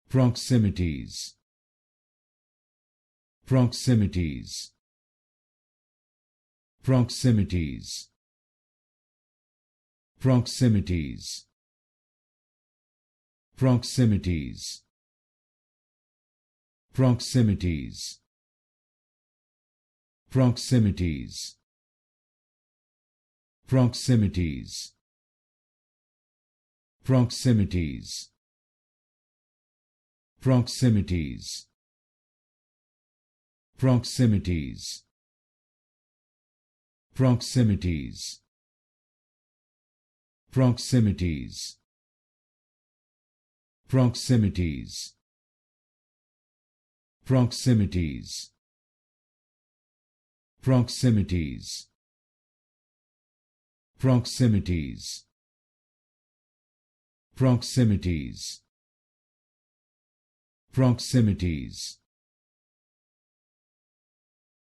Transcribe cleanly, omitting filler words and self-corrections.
Proximities. Proximities. Proximities. Proximities. Proximities. Proximities. Proximities. Proximities. Proximities. Proximities. Proximities. Proximities. Proximities. Proximities. Proximities. Proximities. Proximities. Proximities. Proximities.